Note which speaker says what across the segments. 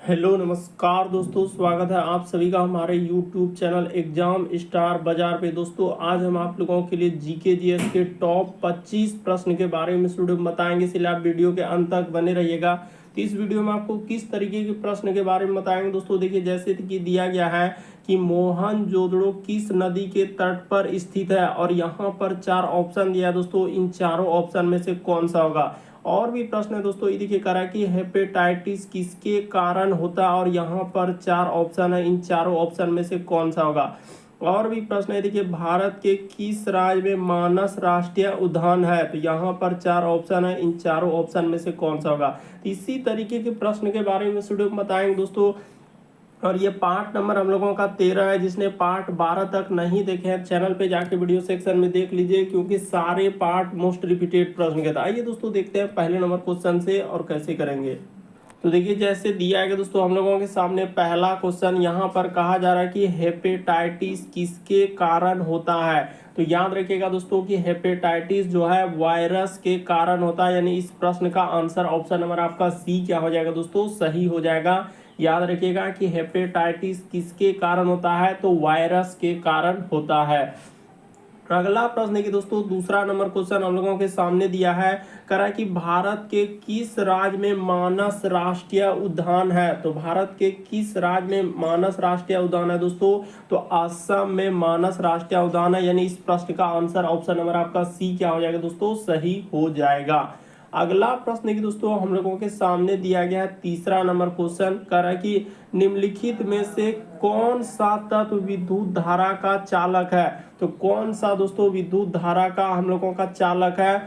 Speaker 1: Hello नमस्कार दोस्तों, स्वागत है आप सभी का हमारे यूट्यूब चैनल एग्जाम स्टार बाजार पे। दोस्तों आज हम आप लोगों के लिए जीके जीएस के टॉप 25 प्रश्न के बारे में वीडियो में बताएंगे, इसलिए आप वीडियो के अंत तक बने रहिएगा। तो इस वीडियो में आपको किस तरीके के प्रश्न के बारे में बताएंगे दोस्तों, देखिए जैसे कि दिया गया है कि मोहनजोदड़ो किस नदी के तट पर स्थित है, और यहाँ पर 4 ऑप्शन दिया है दोस्तों। इन चारों ऑप्शन में से कौन सा होगा। और भी प्रश्न है दोस्तों, ये देखिए करा कि हेपेटाइटिस किसके कारण होता है, और यहाँ पर 4 ऑप्शन है, इन चारों ऑप्शन में से कौन सा होगा। और भी प्रश्न है, देखिए भारत के किस राज्य में मानस राष्ट्रीय उद्यान है, तो यहाँ पर 4 ऑप्शन है, इन चारों ऑप्शन में से कौन सा होगा। तो इसी तरीके के प्रश्न के बारे में वीडियो में बताएंगे दोस्तों। और ये पार्ट नंबर हम लोगों का 13 है। जिसने पार्ट 12 तक नहीं देखे हैं चैनल पे जाके वीडियो सेक्शन में देख लीजिए, क्योंकि सारे पार्ट मोस्ट रिपीटेड प्रश्न के था। आइए दोस्तों देखते हैं पहले नंबर क्वेश्चन से और कैसे करेंगे। तो देखिए जैसे दिया है दोस्तों हम लोगों के सामने पहला क्वेश्चन, यहाँ पर कहा जा रहा है कि हेपेटाइटिस किसके कारण होता है। तो याद रखिएगा दोस्तों कि हेपेटाइटिस जो है वायरस के कारण होता है, यानी इस प्रश्न का आंसर ऑप्शन नंबर आपका सी क्या हो जाएगा दोस्तों, सही हो जाएगा। याद रखिएगा कि हेपेटाइटिस किसके कारण होता है, तो वायरस के कारण होता है। अगला प्रश्न है कि दोस्तों दूसरा नंबर क्वेश्चन हम लोगों के सामने दिया है, करा कि भारत के किस राज्य में मानस राष्ट्रीय उद्यान है। तो भारत के किस राज्य में मानस राष्ट्रीय उद्यान है दोस्तों, तो असम में मानस राष्ट्रीय उद्यान है, यानी इस प्रश्न का आंसर ऑप्शन नंबर आपका सी क्या हो जाएगा दोस्तों, सही हो जाएगा। अगला प्रश्न की दोस्तों हम लोगों के सामने दिया गया है तीसरा नंबर क्वेश्चन, कर रहा है कि निम्नलिखित में से कौन सा तत्व विद्युत धारा का चालक है। तो कौन सा दोस्तों विद्युत धारा का हम लोगों का चालक है,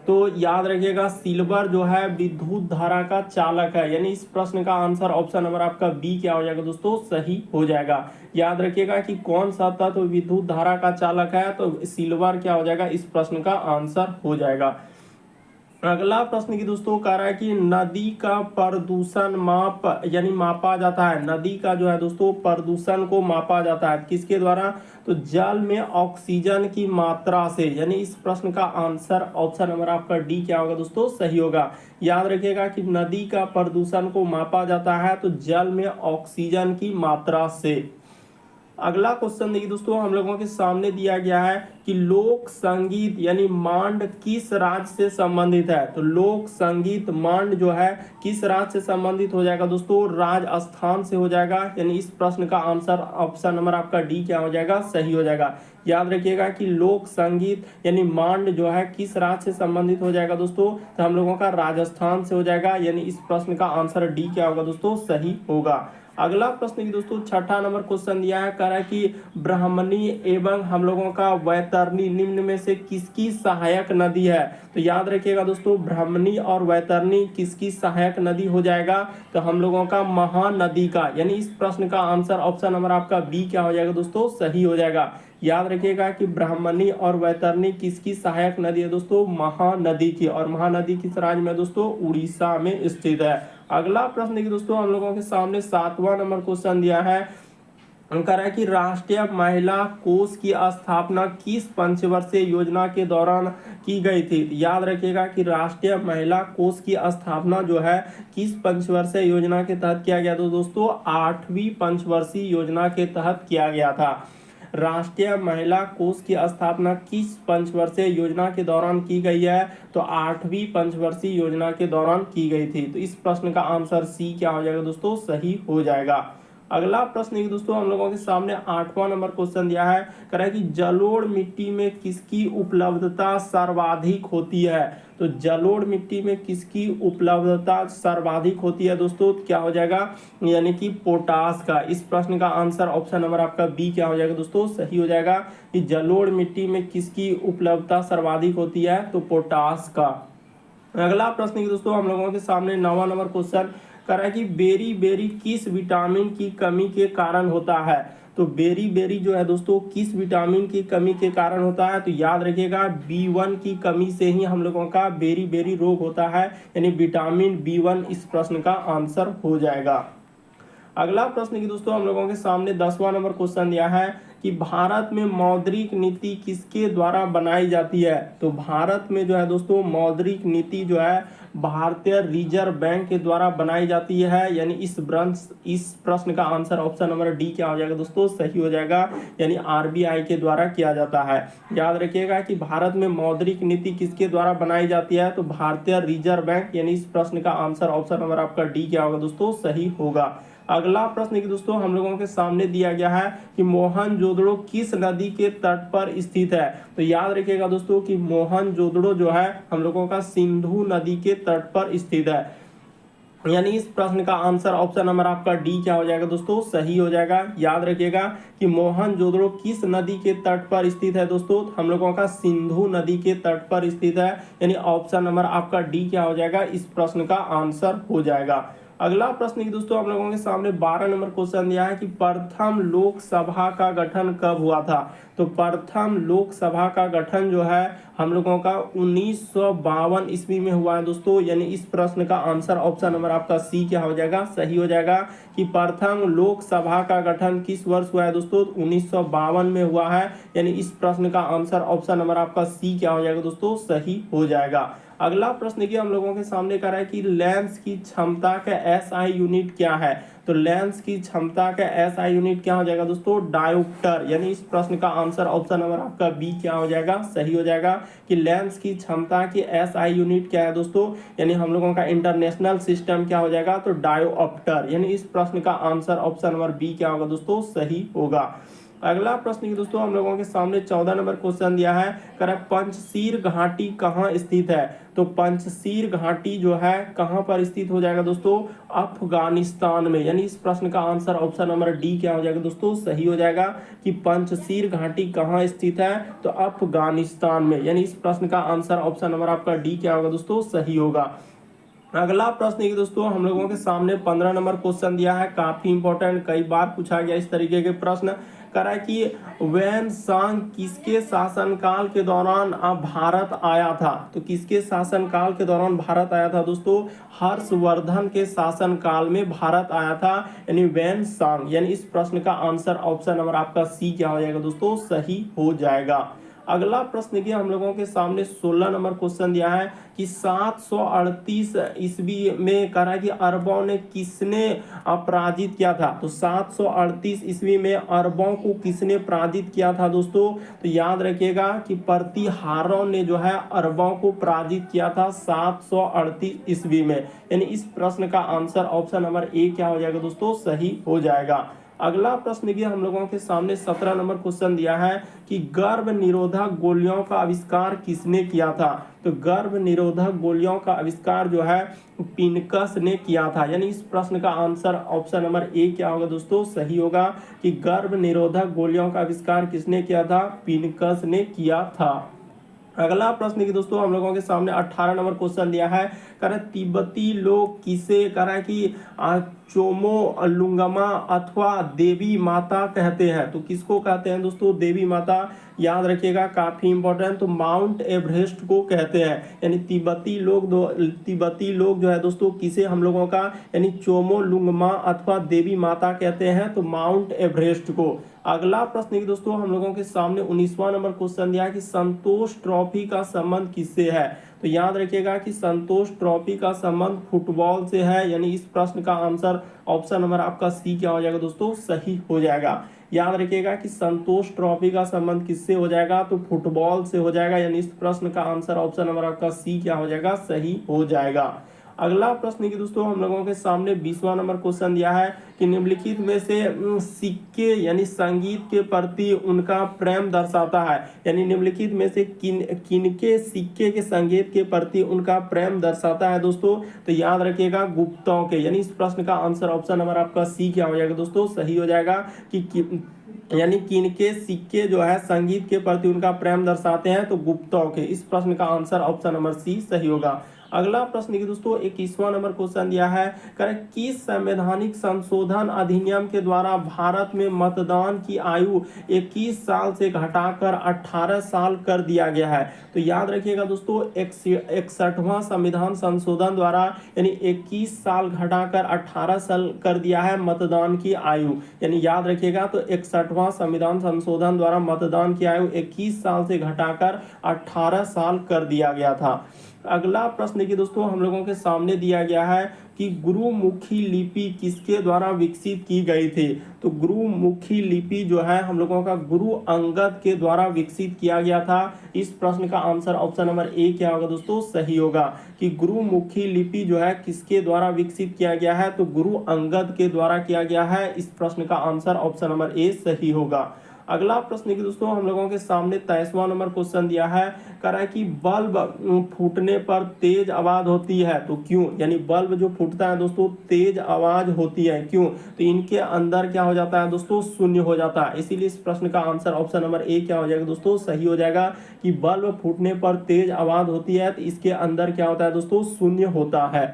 Speaker 1: तो याद रखिएगा सिल्वर जो है विद्युत धारा का चालक है, यानी इस प्रश्न का आंसर ऑप्शन नंबर आपका बी क्या हो जाएगा दोस्तों, सही हो जाएगा। याद रखिएगा कि कौन सा तत्व विद्युत धारा का चालक है, तो सिल्वर क्या हो जाएगा, इस प्रश्न का आंसर हो जाएगा। अगला प्रश्न की दोस्तों कह रहा है कि नदी का प्रदूषण यानी मापा जाता है। नदी का जो है दोस्तों प्रदूषण को मापा जाता है किसके द्वारा, तो जल में ऑक्सीजन की मात्रा से, यानी इस प्रश्न का आंसर ऑप्शन नंबर आपका डी क्या होगा दोस्तों, सही होगा। याद रखिएगा कि नदी का प्रदूषण को मापा जाता है तो जल में ऑक्सीजन की मात्रा से। अगला क्वेश्चन देखिए दोस्तों हम लोगों के सामने दिया गया है कि लोक संगीत यानी मांड किस राज्य से संबंधित है। तो लोक संगीत मांड जो है किस राज्य से संबंधित हो जाएगा दोस्तों, राजस्थान से हो जाएगा, यानी इस प्रश्न का आंसर ऑप्शन नंबर आपका डी क्या हो जाएगा, सही हो जाएगा। याद रखिएगा कि लोक संगीत यानी मांड जो है किस राज्य से संबंधित हो जाएगा दोस्तों, तो हम लोगों का राजस्थान से हो जाएगा, यानी इस प्रश्न का आंसर डी क्या होगा दोस्तों, सही होगा। अगला प्रश्न की दोस्तों छठा नंबर क्वेश्चन दिया है, कह रहा है कि ब्राह्मणी एवं हम लोगों का वैतरणी निम्न में से किसकी सहायक नदी है। तो याद रखिएगा दोस्तों ब्राह्मणी और वैतरणी किसकी सहायक नदी हो जाएगा, तो हम लोगों का महानदी का, यानी इस प्रश्न का आंसर ऑप्शन नंबर आपका बी क्या हो जाएगा दोस्तों, सही हो जाएगा। याद रखिएगा कि ब्राह्मणी और वैतरणी किसकी सहायक नदी है दोस्तों, महानदी की, और महानदी किस राज्य में दोस्तों, उड़ीसा में स्थित है। अगला प्रश्न देखिए दोस्तों हम लोगों के सामने 7वां नंबर क्वेश्चन दिया है, कह रहा है कि राष्ट्रीय महिला कोष की स्थापना किस पंचवर्षीय योजना के दौरान की गई थी। याद रखिएगा कि राष्ट्रीय महिला कोष की स्थापना जो है किस पंचवर्षीय योजना के तहत किया गया, तो दोस्तों 8वीं पंचवर्षीय योजना के तहत किया गया था। राष्ट्रीय महिला कोष की स्थापना किस पंचवर्षीय योजना के दौरान की गई है, तो 8वीं पंचवर्षीय योजना के दौरान की गई थी। तो इस प्रश्न का आंसर सी क्या हो जाएगा दोस्तों, सही हो जाएगा। अगला प्रश्न दोस्तों हम लोगों के सामने 8वां नंबर क्वेश्चन दिया है, कह रहा है कि जलोढ़ मिट्टी में किसकी उपलब्धता सर्वाधिक होती है। तो जलोढ़ मिट्टी में किसकी उपलब्धता सर्वाधिक होती है दोस्तों, क्या हो जाएगा, यानी कि पोटास का। इस प्रश्न का आंसर ऑप्शन नंबर आपका बी क्या हो जाएगा दोस्तों, सही हो जाएगा कि जलोढ़ मिट्टी में किसकी उपलब्धता सर्वाधिक होती है, तो पोटास का। अगला प्रश्न की दोस्तों हम लोगों के सामने 9वां नंबर क्वेश्चन कर रहा है कि बेरी बेरी किस विटामिन की कमी के कारण होता है। तो बेरी बेरी जो है दोस्तों किस विटामिन की कमी के कारण होता है, तो याद रखिएगा B1 की कमी से ही हम लोगों का बेरी बेरी रोग होता है, यानी विटामिन B1 इस प्रश्न का आंसर हो जाएगा। अगला प्रश्न की दोस्तों हम लोगों के सामने 10वां नंबर क्वेश्चन दिया है कि भारत में मौद्रिक नीति किसके द्वारा बनाई जाती है। तो भारत में जो है दोस्तों मौद्रिक नीति जो है भारतीय रिजर्व बैंक के द्वारा बनाई जाती है? यानी इस प्रश्न का आंसर ऑप्शन नंबर डी क्या हो जाएगा दोस्तों, सही हो जाएगा। यानी आरबीआई के द्वारा किया जाता है। याद रखिएगा कि भारत में मौद्रिक नीति किसके द्वारा बनाई जाती है? तो भारतीय रिजर्व बैंक। यानी इस प्रश्न का आंसर ऑप्शन नंबर आपका डी क्या होगा दोस्तों, सही होगा। अगला प्रश्न की दोस्तों हम लोगों के सामने दिया गया है कि मोहनजोदड़ो किस नदी के तट पर स्थित है? तो याद रखिएगा दोस्तों कि मोहनजोदड़ो जो है हम लोगों का सिंधु नदी के तट पर स्थित है। यानी इस प्रश्न का आंसर ऑप्शन नंबर आपका डी क्या हो जाएगा दोस्तों, सही हो जाएगा। याद रखिएगा कि मोहनजोदड़ो किस नदी के तट पर स्थित है दोस्तों, हम लोगों का सिंधु नदी के तट पर स्थित है। यानी ऑप्शन नंबर आपका डी क्या हो जाएगा, इस प्रश्न का आंसर हो जाएगा। अगला प्रश्न की दोस्तों हम लोगों के सामने 12 नंबर क्वेश्चन दिया है कि प्रथम लोकसभा का गठन कब हुआ था? तो प्रथम लोकसभा का गठन जो है हम लोगों का 1952 ईस्वी में हुआ है दोस्तों। यानी इस प्रश्न का आंसर ऑप्शन नंबर आपका सी क्या हो जाएगा, सही हो जाएगा कि प्रथम लोकसभा का गठन किस वर्ष हुआ है दोस्तों, 1952 में हुआ है। यानी इस प्रश्न का आंसर ऑप्शन नंबर आपका सी क्या हो जाएगा दोस्तों, सही हो जाएगा। अगला प्रश्न की हम लोगों के सामने कर रहा है कि लेंस की क्षमता का एसआई यूनिट क्या है? तो लेंस की क्षमता का एसआई यूनिट क्या हो जाएगा दोस्तों, डायोप्टर। यानी इस प्रश्न का आंसर ऑप्शन नंबर आपका बी क्या हो जाएगा, सही हो जाएगा कि लेंस की क्षमता की एसआई यूनिट क्या है दोस्तों, यानी हम लोगों का इंटरनेशनल सिस्टम क्या हो जाएगा, तो डायोप्टर। यानी इस प्रश्न का आंसर ऑप्शन नंबर बी क्या होगा दोस्तों, सही होगा। अगला प्रश्न की दोस्तों हम लोगों के सामने 14 नंबर क्वेश्चन दिया है, कह रहा है पंचशीर घाटी कहाँ स्थित है? तो पंचशीर घाटी जो है कहाँ पर स्थित हो जाएगा दोस्तों, अफगानिस्तान में। यानी इस प्रश्न का आंसर ऑप्शन नंबर डी क्या हो जाएगा दोस्तों, सही हो जाएगा कि पंचशीर घाटी कहाँ स्थित है, तो अफगानिस्तान में। यानी इस प्रश्न का आंसर ऑप्शन नंबर आपका डी क्या होगा दोस्तों, सही होगा। अगला प्रश्न है दोस्तों हम लोगों के सामने 15 नंबर क्वेश्चन दिया है, काफी इंपॉर्टेंट, कई बार पूछा गया इस तरीके के प्रश्न। कह रहा है कि वैन सांग किसके शासनकाल के दौरान भारत आया था? तो किसके शासनकाल के दौरान भारत आया था दोस्तों, हर्षवर्धन के शासनकाल में भारत आया था। यानी वैन सांग। यानी इस प्रश्न का आंसर ऑप्शन नंबर आपका सी क्या हो जाएगा दोस्तों, सही हो जाएगा। अगला प्रश्न देखिए हम लोगों के सामने 16 नंबर क्वेश्चन दिया है कि 738 ईस्वी में कहा कि अरबों ने किसने पराजित किया था? तो 738 ईस्वी में अरबों को किसने पराजित किया था दोस्तों? तो याद रखिएगा कि प्रतिहारों ने जो है अरबों को पराजित किया था 738 ईस्वी में। यानी इस प्रश्न का आंसर ऑप्शन नंबर ए क्या हो जाएगा दोस्तों, सही हो जाएगा। अगला प्रश्न देखिए हम लोगों के सामने 17 नंबर क्वेश्चन दिया है कि गर्भ निरोधक गोलियों का आविष्कार किसने किया था? तो गर्भ निरोधक गोलियों का आविष्कार जो है पिनकस ने किया था। यानी इस प्रश्न का आंसर ऑप्शन नंबर ए क्या होगा दोस्तों, सही होगा कि गर्भ निरोधक गोलियों का आविष्कार किसने किया था, पिनकस ने किया था। अगला प्रश्न की दोस्तों हम लोगों के सामने 18 नंबर क्वेश्चन दिया है, कह रहा है तिब्बती लोग किसे कह रहा है कि चोमो लुंगमा अथवा देवी माता कहते हैं? तो किसको कहते हैं दोस्तों, देवी माता। याद रखिएगा काफी इंपॉर्टेंट, तो माउंट एवरेस्ट को कहते हैं। यानी तिब्बती लोग जो है दोस्तों किसे हम लोगों का यानी चोमो लुंगमा अथवा देवी माता कहते हैं, तो माउंट एवरेस्ट को। अगला प्रश्न की दोस्तों हम लोगों के सामने 19वां नंबर क्वेश्चन दिया है कि संतोष ट्रॉफी का संबंध किससे है? तो याद रखिएगा कि संतोष ट्रॉफी का संबंध फुटबॉल से है। यानी इस प्रश्न का आंसर ऑप्शन नंबर आपका सी क्या हो जाएगा दोस्तों, सही हो जाएगा। याद रखिएगा कि संतोष ट्रॉफी का संबंध किससे हो जाएगा, तो फुटबॉल से हो जाएगा। यानी इस प्रश्न का आंसर ऑप्शन नंबर आपका सी क्या हो जाएगा, सही हो जाएगा। अगला प्रश्न की दोस्तों हम लोगों के सामने 20वां नंबर क्वेश्चन दिया है कि निम्नलिखित में से सिक्के यानी संगीत के प्रति उनका प्रेम दर्शाता है। यानी निम्नलिखित में से किनके सिक्के के संगीत के प्रति उनका प्रेम दर्शाता है दोस्तों? तो याद रखिएगा गुप्तों के। यानी इस प्रश्न का आंसर ऑप्शन नंबर आपका सी क्या हो जाएगा दोस्तों, सही हो जाएगा कि यानी किनके सिक्के जो है संगीत के प्रति उनका प्रेम दर्शाते हैं, तो गुप्तों के। इस प्रश्न का आंसर ऑप्शन नंबर सी सही होगा। अगला प्रश्न की दोस्तों 21वां नंबर क्वेश्चन दिया है, करें किस संवैधानिक संशोधन अधिनियम के द्वारा भारत में मतदान की आयु 21 साल से घटाकर 18 साल कर दिया गया है? तो याद रखिएगा दोस्तों 61वां संविधान संशोधन द्वारा यानी 21 साल घटाकर 18 साल कर दिया है मतदान की आयु। यानी याद रखिएगा तो 61वां संविधान संशोधन द्वारा मतदान की आयु 21 साल से घटाकर 18 साल कर दिया गया था। अगला प्रश्न देखिए दोस्तों हम लोगों के सामने दिया गया है कि गुरुमुखी लिपि किसके द्वारा विकसित की गई थी। तो गुरुमुखी लिपि जो है हम लोगों का गुरु अंगद के द्वारा विकसित किया गया था। इस प्रश्न का आंसर ऑप्शन नंबर ए क्या होगा दोस्तों, सही होगा कि गुरुमुखी लिपि जो है किसके द्वारा विकसित किया गया है, तो गुरु अंगद के द्वारा किया गया है। इस प्रश्न का आंसर ऑप्शन नंबर ए सही होगा। अगला प्रश्न की दोस्तों हम लोगों के सामने 23वां नंबर क्वेश्चन दिया है, कह रहा है कि बल्ब फूटने पर तेज आवाज होती है तो क्यों। यानी बल्ब जो फूटता है दोस्तों तेज आवाज होती है क्यों, तो इनके अंदर क्या हो जाता है दोस्तों, शून्य हो जाता है। इसीलिए इस प्रश्न का आंसर ऑप्शन नंबर ए क्या हो जाएगा दोस्तों, सही हो जाएगा कि बल्ब फूटने पर तेज आवाज होती है तो इसके अंदर क्या होता है दोस्तों, शून्य होता है।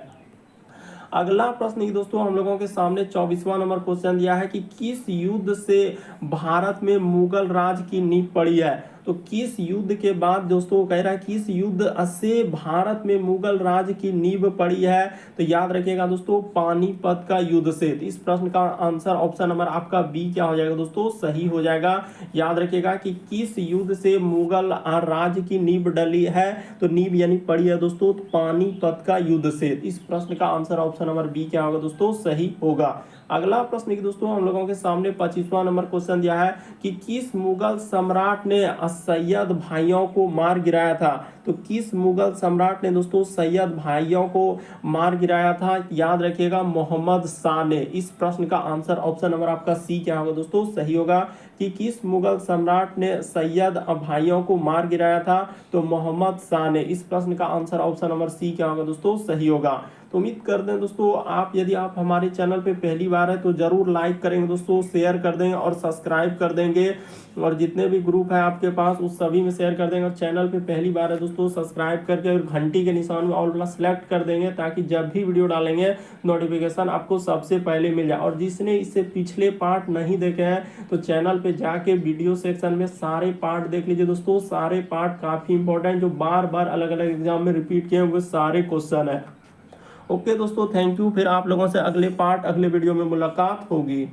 Speaker 1: अगला प्रश्न की दोस्तों हम लोगों के सामने 24वां नंबर क्वेश्चन दिया है कि किस युद्ध से भारत में मुगल राज की नींव पड़ी है। तो किस युद्ध के बाद दोस्तों कह रहा है किस युद्ध से भारत में मुगल राज की नींव पड़ी है, तो याद रखिएगा दोस्तों पानीपत का युद्ध से। तो इस प्रश्न का आंसर ऑप्शन नंबर आपका बी क्या हो जाएगा दोस्तों, सही हो जाएगा। याद रखिएगा कि किस युद्ध से मुगल राज की नींव डली है, तो नींव यानी पड़ी है दोस्तों पानीपत का युद्ध से। इस प्रश्न का आंसर ऑप्शन नंबर बी क्या होगा दोस्तों, सही होगा। अगला प्रश्न की दोस्तों हम लोगों के सामने 25वां नंबर क्वेश्चन दिया है कि किस मुगल सम्राट ने सैयद भाइयों को मार गिराया था। तो किस मुगल सम्राट ने दोस्तों सैयद भाइयों को मार गिराया था, याद रखिएगा मोहम्मद शाह ने। इस प्रश्न का आंसर ऑप्शन नंबर आपका सी क्या होगा दोस्तों, सही होगा कि किस मुगल सम्राट ने सैयद भाइयों को मार गिराया था, तो मोहम्मद शाह ने। इस प्रश्न का आंसर ऑप्शन नंबर सी क्या होगा दोस्तों, सही होगा। तो उम्मीद करते हैं दोस्तों यदि आप हमारे चैनल पे पहली बार है तो जरूर लाइक करेंगे दोस्तों, शेयर कर देंगे और सब्सक्राइब कर देंगे, और जितने भी ग्रुप है आपके पास उस सभी में शेयर कर देंगे। और चैनल पे पहली बार है दोस्तों सब्सक्राइब करके और घंटी के निशान में ऑल वाला सेलेक्ट कर देंगे, ताकि जब भी वीडियो डालेंगे नोटिफिकेशन आपको सबसे पहले मिल जाए। और जिसने इससे पिछले पार्ट नहीं देखे हैं तो चैनल पे जाके वीडियो सेक्शन में सारे पार्ट देख लीजिए दोस्तों। सारे पार्ट काफी इंपॉर्टेंट जो बार बार अलग अलग एग्जाम में रिपीट किए हुए सारे क्वेश्चन है। ओके दोस्तों, थैंक यू। फिर आप लोगों से अगले वीडियो में मुलाकात होगी।